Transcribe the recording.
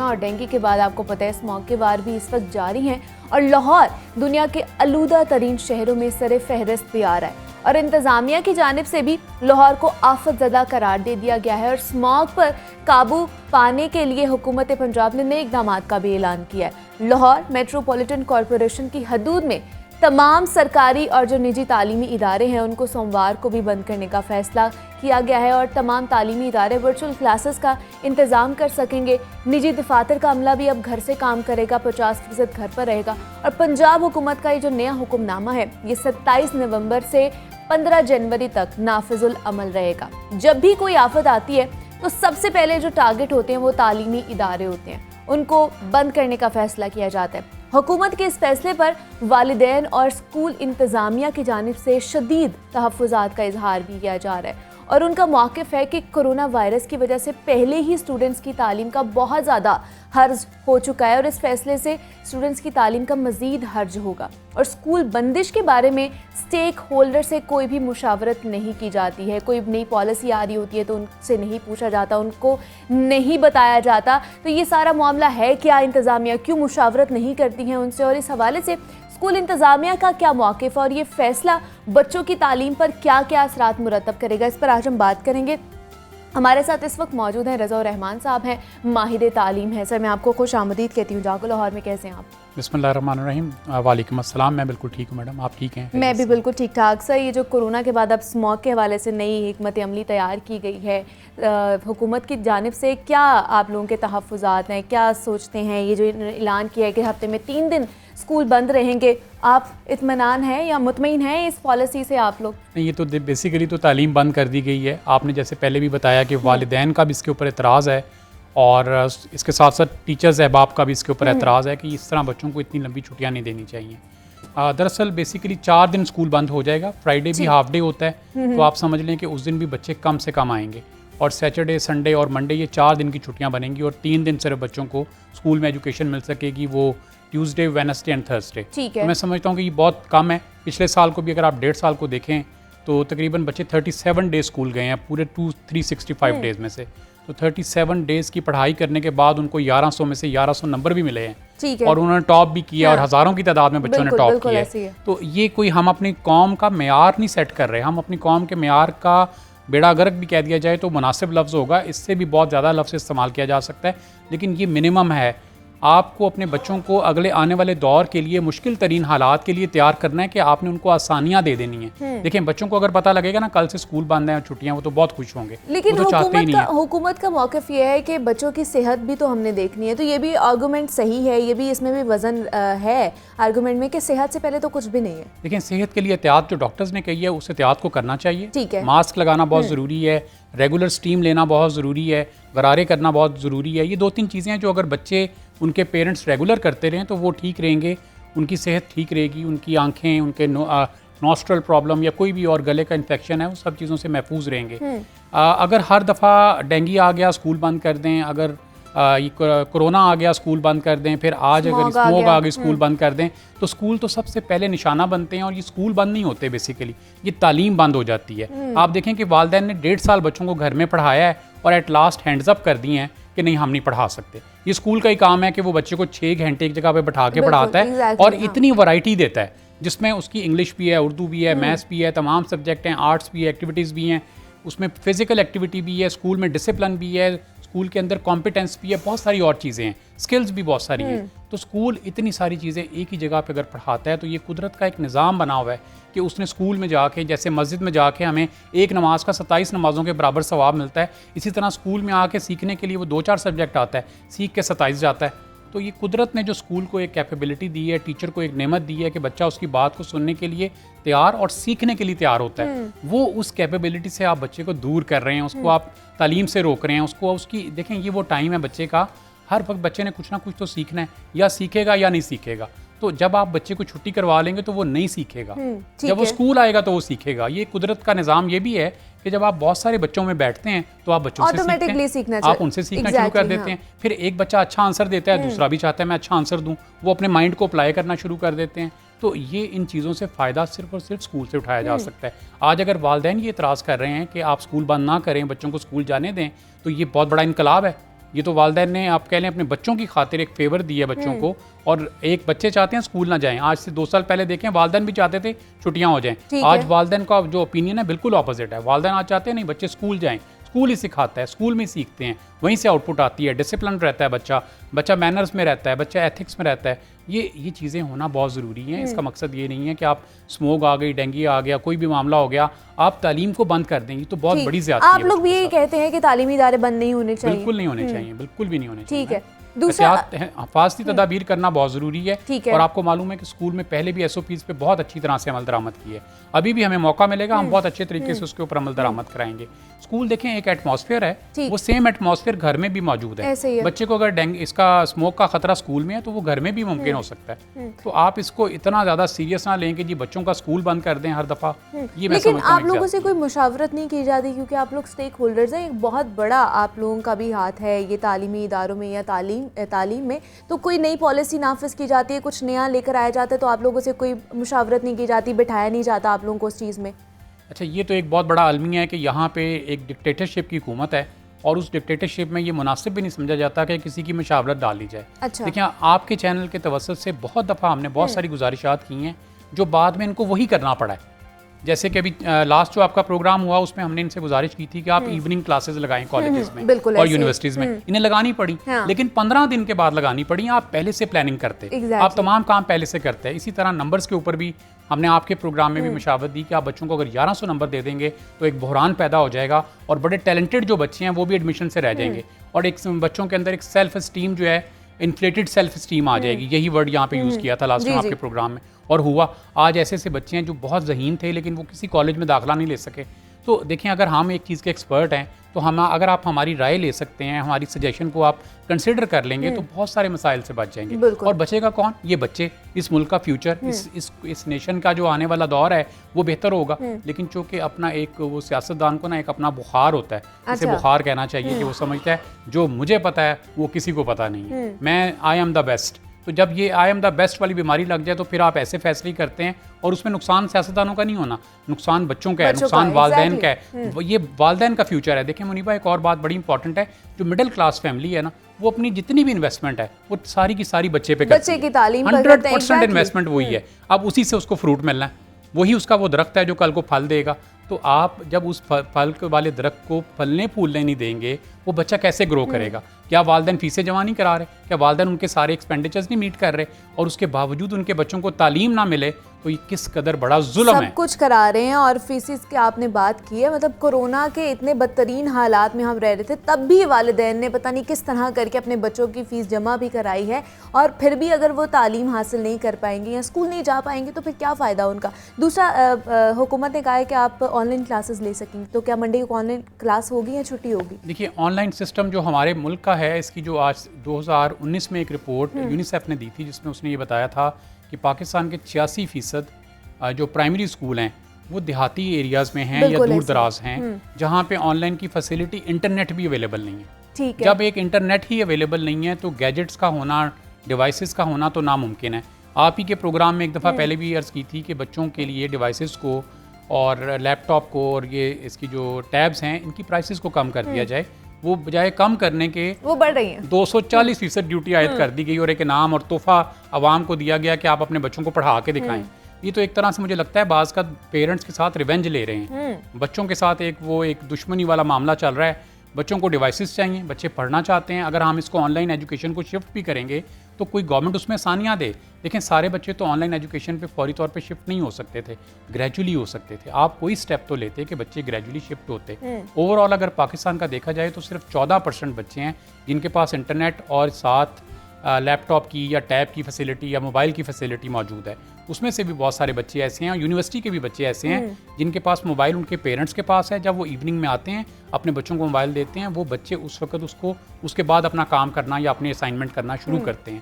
और डेंगू के बाद आपको पता है स्मॉग के वार भी इस वक्त जारी हैं और लाहौर दुनिया के आलूदा तरीन शहरों में सरे फहरिस्त भी आ रहा है और इंतजामिया की जानिब से भी लाहौर को आफतज़दा करार दे दिया गया है और स्मॉग पर काबू पाने के लिए हुकूमत पंजाब ने नए इक़दाम का भी ऐलान किया है। लाहौर मेट्रोपॉलिटन कॉरपोरेशन की हदूद में तमाम सरकारी और जो निजी तालीमी इदारे हैं उनको सोमवार को भी बंद करने का फैसला किया गया है और तमाम तालीमी इदारे वर्चुअल क्लासेस का इंतज़ाम कर सकेंगे। निजी दफातर का अमला भी अब घर से काम करेगा, 50% घर पर रहेगा और पंजाब हुकूमत का ये जो नया हुक्मनामा है ये 27 नवंबर से 15 जनवरी तक नाफिजुल अमल रहेगा। जब भी कोई आफत आती है तो सबसे पहले जो टारगेट होते हैं वो तालीमी इदारे होते हैं, उनको बंद करने का फैसला किया जाता है। हुकूमत के इस फैसले पर वालिदैन और स्कूल इंतज़ामिया की जानिब से शदीद तहफ़्फ़ुज़ात का इजहार भी किया जा रहा है और उनका मौक़िफ़ है कि कोरोना वायरस की वजह से पहले ही स्टूडेंट्स की तालीम का बहुत ज़्यादा हर्ज हो चुका है और इस फैसले से स्टूडेंट्स की तालीम का मज़ीद हर्ज होगा और स्कूल बंदिश के बारे में स्टेक होल्डर से कोई भी मुशावरत नहीं की जाती है। कोई नई पॉलिसी आ रही होती है तो उनसे नहीं पूछा जाता, उनको नहीं बताया जाता। तो ये सारा मामला है क्या, इंतज़ामिया क्यों मुशावरत नहीं करती हैं उनसे और इस हवाले से स्कूल इंतज़ामिया का क्या मौक़िफ़ और ये फ़ैसला बच्चों की तालीम पर क्या क्या असरात मुरतब करेगा, इस पर आज हम बात करेंगे। हमारे साथ इस वक्त मौजूद हैं रज़ा रहमान साहब हैं, माहिर तालीम है। सर मैं आपको खुश आमदीद कहती हूँ। जागो लाहौर में कैसे हैं आप? बिस्मिल्लाहिर्रहमानिर्रहीम। वालेकुम अस्सलाम। मैं बिल्कुल ठीक हूँ मैडम, आप ठीक हैं? मैं भी बिल्कुल ठीक ठाक। सर ये जो कोरोना के बाद अब स्मॉग के हवाले से नई हिकमत अमली तैयार की गई है हुकूमत की जानिब से, क्या आप लोगों के तहफ़्फ़ुज़ात हैं, क्या सोचते हैं? ये जो ऐलान किया है कि हफ्ते में 3 दिन स्कूल बंद रहेंगे, आप इत्मीनान हैं या मुतमईन हैं इस पॉलिसी से आप लोग? नहीं, ये तो बेसिकली तो तालीम बंद कर दी गई है। आपने जैसे पहले भी बताया कि वालिदैन का भी इसके ऊपर एतराज़ है और इसके साथ साथ टीचर्स अहबाब का भी इसके ऊपर एतराज़ है कि इस तरह बच्चों को इतनी लंबी छुट्टियाँ नहीं देनी चाहिए। दरअसल बेसिकली 4 दिन स्कूल बंद हो जाएगा। फ्राइडे भी हाफ डे होता है तो आप समझ लें कि उस दिन भी बच्चे कम से कम आएंगे और सैटरडे, संडे और मंडे ये 4 दिन की छुट्टियाँ बनेंगी और 3 दिन सिर्फ बच्चों को स्कूल में एजुकेशन मिल सकेगी, वो ट्यूसडे, वेडनेसडे एंड थर्सडे। तो मैं समझता हूँ कि ये बहुत कम है। पिछले साल को भी अगर आप 1.5 साल को देखें तो तकरीबन बच्चे 37 डेज स्कूल गए हैं पूरे 365 डेज में से। तो 37 डेज की पढ़ाई करने के बाद उनको 1100 में से 1100 नंबर भी मिले हैं और उन्होंने टॉप भी किया और हज़ारों की तादाद में बच्चों ने टॉप किया है। तो ये कोई हम अपनी कौम का मेयार नहीं सेट कर रहे, हम अपनी कौम के मेयार का बेड़ा गर्क भी कह दिया जाए तो मुनासिब लफ्ज़ होगा, इससे भी बहुत ज़्यादा लफ्ज़ इस्तेमाल किया जा सकता है, लेकिन ये मिनिमम है। आपको अपने बच्चों को अगले आने वाले दौर के लिए मुश्किल तरीन हालात के लिए तैयार करना है कि आपने उनको आसानियां दे देनी है। देखें, बच्चों को अगर पता लगेगा ना कल से स्कूल बंद है और छुट्टियां, वो तो बहुत खुश होंगे। लेकिन तो हुकूमत का मौक़िफ़ ये है कि बच्चों की सेहत भी तो हमने देखनी है, तो ये भी आर्गूमेंट सही है, ये भी इसमें भी वजन है आर्गूमेंट में कि सेहत से पहले तो कुछ भी नहीं है। लेकिन सेहत के लिए एहतियात जो डॉक्टर्स ने कही है उस एहतियात को करना चाहिए। ठीक है, मास्क लगाना बहुत ज़रूरी है, रेगुलर स्टीम लेना बहुत ज़रूरी है, गरारे करना बहुत ज़रूरी है। ये 2-3 चीज़ें हैं जो अगर बच्चे उनके पेरेंट्स रेगुलर करते रहें तो वो ठीक रहेंगे, उनकी सेहत ठीक रहेगी, उनकी आंखें, उनके नॉस्ट्रल प्रॉब्लम या कोई भी और गले का इन्फेक्शन है वो सब चीज़ों से महफूज रहेंगे। अगर हर दफ़ा डेंगू आ गया स्कूल बंद कर दें, अगर कोरोना आ गया स्कूल बंद कर दें, फिर आज अगर स्मोग आ गई स्कूल बंद कर दें, तो स्कूल तो सबसे पहले निशाना बनते हैं और ये स्कूल बंद नहीं होते, बेसिकली ये तालीम बंद हो जाती है। आप देखें कि वालिदैन ने 1.5 साल बच्चों को घर में पढ़ाया है और एट लास्ट हैंड्स अप कर दिए हैं कि नहीं हम नहीं पढ़ा सकते। ये स्कूल का ही काम है कि वो बच्चे को 6 घंटे एक जगह पे बैठा के पढ़ाता है और इतनी वैरायटी देता है जिसमें उसकी इंग्लिश भी है, उर्दू भी है, मैथ्स भी है, तमाम सब्जेक्ट हैं, आर्ट्स भी है, एक्टिविटीज़ भी हैं, उसमें फिजिकल एक्टिविटी भी है, स्कूल में डिसिप्लिन भी है, स्कूल के अंदर कॉम्पिटेंस भी है, बहुत सारी और चीज़ें हैं, स्किल्स भी बहुत सारी हैं। तो स्कूल इतनी सारी चीज़ें एक ही जगह पे अगर पढ़ाता है तो ये कुदरत का एक निज़ाम बना हुआ है कि उसने स्कूल में जाके, जैसे मस्जिद में जाके हमें एक नमाज का 27 नमाज़ों के बराबर सवाब मिलता है, इसी तरह स्कूल में आके सीखने के लिए वो 2-4 सब्जेक्ट आता है, सीख के 27 जाता है। तो ये कुदरत ने जो स्कूल को एक कैपेबिलिटी दी है, टीचर को एक नेमत दी है कि बच्चा उसकी बात को सुनने के लिए तैयार और सीखने के लिए तैयार होता है, वो उस कैपेबिलिटी से आप बच्चे को दूर कर रहे हैं, उसको आप तालीम से रोक रहे हैं, उसको उसकी देखें ये वो टाइम है बच्चे का, हर वक्त बच्चे ने कुछ ना कुछ तो सीखना है, या सीखेगा या नहीं सीखेगा। तो जब आप बच्चे को छुट्टी करवा लेंगे तो वो नहीं सीखेगा, जब वो स्कूल आएगा तो वो सीखेगा। ये कुदरत का निज़ाम ये भी है कि जब आप बहुत सारे बच्चों में बैठते हैं तो आप बच्चों से सीखते हैं, आप उनसे सीखना शुरू कर देते हैं। फिर एक बच्चा अच्छा आंसर देता है, दूसरा भी चाहता है मैं अच्छा आंसर दूं, वो अपने माइंड को अप्लाई करना शुरू कर देते हैं। तो ये इन चीज़ों से फ़ायदा सिर्फ और सिर्फ स्कूल से उठाया जा सकता है। आज अगर वालिदैन ये इतराज़ कर रहे हैं कि आप स्कूल बंद ना करें, बच्चों को स्कूल जाने दें, तो ये बहुत बड़ा इनकलाब है। ये तो वालिदैन ने आप कह लें अपने बच्चों की खातिर एक फेवर दी है बच्चों को, और एक बच्चे चाहते हैं स्कूल ना जाएं। आज से 2 साल पहले देखें वालिदैन भी चाहते थे छुट्टियां हो जाएं। आज वालिदैन का जो ओपिनियन है बिल्कुल ऑपोजिट है। वालिदैन आज चाहते हैं नहीं बच्चे स्कूल जाएं, स्कूल ही सिखाता है, स्कूल में सीखते हैं, वहीं से आउटपुट आती है, डिसिप्लिन रहता है बच्चा मैनर्स में रहता है, बच्चा एथिक्स में रहता है। ये चीज़ें होना बहुत ज़रूरी हैं। इसका मकसद ये नहीं है कि आप स्मोक आ गई, डेंगू आ गया, कोई भी मामला हो गया, आप तालीम को बंद कर देंगी तो बहुत बड़ी ज़्यादती है। आप लोग भी यही कहते हैं कि तालीमी इदारे बंद नहीं होने चाहिए? बिल्कुल नहीं होने चाहिए, बिल्कुल भी नहीं होने चाहिए। ठीक है। दूसरा हिफाजती तदाबीर करना बहुत ज़रूरी है। ठीक है। और आपको मालूम है कि स्कूल में पहले भी SOPs पे बहुत अच्छी तरह से अमल दरामद की है। अभी भी हमें मौका मिलेगा, हम बहुत अच्छे तरीके से उसके ऊपर अमल दरामद कराएंगे। स्कूल देखें एक एटमॉस्फेयर है, वो सेम एटमॉस्फेयर घर में भी मौजूद है। बच्चे को अगर इसका स्मोक का खतरा स्कूल में है तो वो घर में भी मुमकिन हो सकता है। तो आप इसको इतना ज़्यादा सीरियस ना लें कि जी बच्चों का स्कूल बंद कर दें हर दफ़ा। ये लेकिन आप लोगों से कोई मुशावरत नहीं की जाती, क्योंकि आप लोग स्टेक होल्डर्स हैं, एक बहुत बड़ा आप लोगों का भी हाथ है ये तालीमी इदारों में या तालीम में। तो कोई नई पॉलिसी नाफिज की जाती है, कुछ नया लेकर आया जाता है, तो आप लोगों से कोई मुशावरत नहीं की जाती, बिठाया नहीं जाता आप लोगों को उस चीज़ में? अच्छा, ये तो एक बहुत बड़ा अलमिया है कि यहाँ पे एक डिक्टेटरशिप की हुकूमत है और उस डिक्टेटरशिप में ये मुनासिब भी नहीं समझा जाता कि किसी की मुशावरत डाल दी जाए। अच्छा। देखिए, आपके चैनल के तवस्सुत से बहुत दफ़ा हमने बहुत सारी गुजारिशात की हैं जो बाद में इनको वही करना पड़ा है। जैसे कि अभी लास्ट जो आपका प्रोग्राम हुआ उसमें हमने इनसे गुजारिश की थी कि आप इवनिंग क्लासेस लगाएं कॉलेजेस में और यूनिवर्सिटीज़ में। इन्हें लगानी पड़ी, लेकिन 15 दिन के बाद लगानी पड़ी। आप पहले से प्लानिंग करते, आप तमाम काम पहले से करते हैं। इसी तरह नंबर्स के ऊपर भी हमने आपके प्रोग्राम में भी मशावरत दी कि आप बच्चों को अगर 1100 नंबर दे देंगे तो एक बहरान पैदा हो जाएगा और बड़े टैलेंटेड जो बच्चे हैं वो भी एडमिशन से रह जाएंगे और एक बच्चों के अंदर एक सेल्फ स्टीम जो है, इन्फ्लेटेड सेल्फ स्टीम आ जाएगी। यही वर्ड यहाँ पे यूज़ किया था लास्ट टाइम आपके प्रोग्राम में, और हुआ। आज ऐसे ऐसे बच्चे हैं जो बहुत ज़हीन थे लेकिन वो किसी कॉलेज में दाखिला नहीं ले सके। तो देखें, अगर हम एक चीज़ के एक्सपर्ट हैं तो हम, अगर आप हमारी राय ले सकते हैं, हमारी सजेशन को आप कंसिडर कर लेंगे तो बहुत सारे मसाइल से बच जाएंगे। और बचेगा कौन? ये बच्चे, इस मुल्क का फ्यूचर, इस नेशन का जो आने वाला दौर है वो बेहतर होगा। लेकिन चूँकि अपना एक वो सियासतदान को ना एक अपना बुखार होता है, इसे बुखार कहना चाहिए, कि वो समझता है जो मुझे पता है वो किसी को पता नहीं है, मैं आई एम द बेस्ट। तो जब ये आई एम द बेस्ट वाली बीमारी लग जाए तो फिर आप ऐसे फैसले करते हैं और उसमें नुकसान सियासतदानों का नहीं होना, नुकसान बच्चों का है, नुकसान वालिदैन का है। ये वालिदैन का फ्यूचर है। देखिए मुनीबा, एक और बात बड़ी इंपॉर्टेंट है, जो मिडिल क्लास फैमिली है ना, वो अपनी जितनी भी इन्वेस्टमेंट है वो सारी की सारी बच्चे पे करती है। 100% इन्वेस्टमेंट वही है। अब उसी से उसको फ्रूट मिलना है, वही उसका वो दरख्त है जो कल को फल देगा। तो आप जब उस फल वाले दरख्त को फलने फूलने नहीं देंगे, वो बच्चा कैसे ग्रो करेगा? क्या वालिदैन फीसें जमा नहीं करा रहे? क्या वालिदैन उनके सारे एक्सपेंडिचर्स नहीं मीट कर रहे? और उसके बावजूद उनके बच्चों को तालीम ना मिले तो ये किस कदर बड़ा जुल्म है। सब कुछ करा रहे हैं। और फीसिस की आपने बात की है, मतलब कोरोना के इतने बदतरीन हालात में हम रह रहे थे, तब भी वालिदैन ने पता नहीं किस तरह करके अपने बच्चों की फ़ीस जमा भी कराई है। और फिर भी अगर वो तालीम हासिल नहीं कर पाएंगे या स्कूल नहीं जा पाएंगे तो फिर क्या फ़ायदा उनका। दूसरा, हुकूमत ने कहा है कि आप ऑनलाइन क्लासेस ले सकेंगे, तो क्या मंडे को ऑनलाइन क्लास होगी या छुट्टी होगी? देखिए, ऑनलाइन सिस्टम जो हमारे मुल्क का है, इसकी जो आज 2019 में एक रिपोर्ट यूनिसेफ ने दी थी जिसमें उसने ये बताया था कि पाकिस्तान के 86% जो प्राइमरी स्कूल हैं वो देहाती एरियाज़ में हैं या दूर दराज हैं, जहाँ पे ऑनलाइन की फैसिलिटी, इंटरनेट भी अवेलेबल नहीं है। ठीक है। जब एक इंटरनेट ही अवेलेबल नहीं है तो गैजेट्स का होना, डिवाइसेस का होना तो नामुमकिन है। आप ही के प्रोग्राम में एक दफ़ा पहले भी अर्ज़ की थी कि बच्चों के लिए डिवाइसेस को और लैपटॉप को और ये इसकी जो टैब्स हैं इनकी प्राइसेस को कम कर दिया जाए। वो बजाय कम करने के वो बढ़ रही है। 240% ड्यूटी आयद कर दी गई और एक इनाम और तोहफा आवाम को दिया गया कि आप अपने बच्चों को पढ़ा के दिखाएं। ये तो एक तरह से मुझे लगता है बाज़ का पेरेंट्स के साथ रिवेंज ले रहे हैं। बच्चों के साथ एक दुश्मनी वाला मामला चल रहा है। बच्चों को डिवाइसेस चाहिए, बच्चे पढ़ना चाहते हैं। अगर हम इसको ऑनलाइन एजुकेशन को शिफ्ट भी करेंगे तो कोई गवर्नमेंट उसमें आसानियाँ दे। लेकिन सारे बच्चे तो ऑनलाइन एजुकेशन पे फौरी तौर पे शिफ्ट नहीं हो सकते थे, ग्रेजुअली हो सकते थे। आप कोई स्टेप तो लेते कि बच्चे ग्रेजुअली शिफ्ट होते। ओवरऑल अगर पाकिस्तान का देखा जाए तो सिर्फ 14% बच्चे हैं जिनके पास इंटरनेट और साथ लैपटॉप की या टैब की फैसिलिटी या मोबाइल की फैसिलिटी मौजूद है। उसमें से भी बहुत सारे बच्चे ऐसे हैं, यूनिवर्सिटी के भी बच्चे ऐसे हैं जिनके पास मोबाइल उनके पेरेंट्स के पास है। जब वो इवनिंग में आते हैं, अपने बच्चों को मोबाइल देते हैं, वो बच्चे उस वक्त उसको उसके बाद अपना काम करना या अपनी असाइनमेंट करना शुरू करते हैं।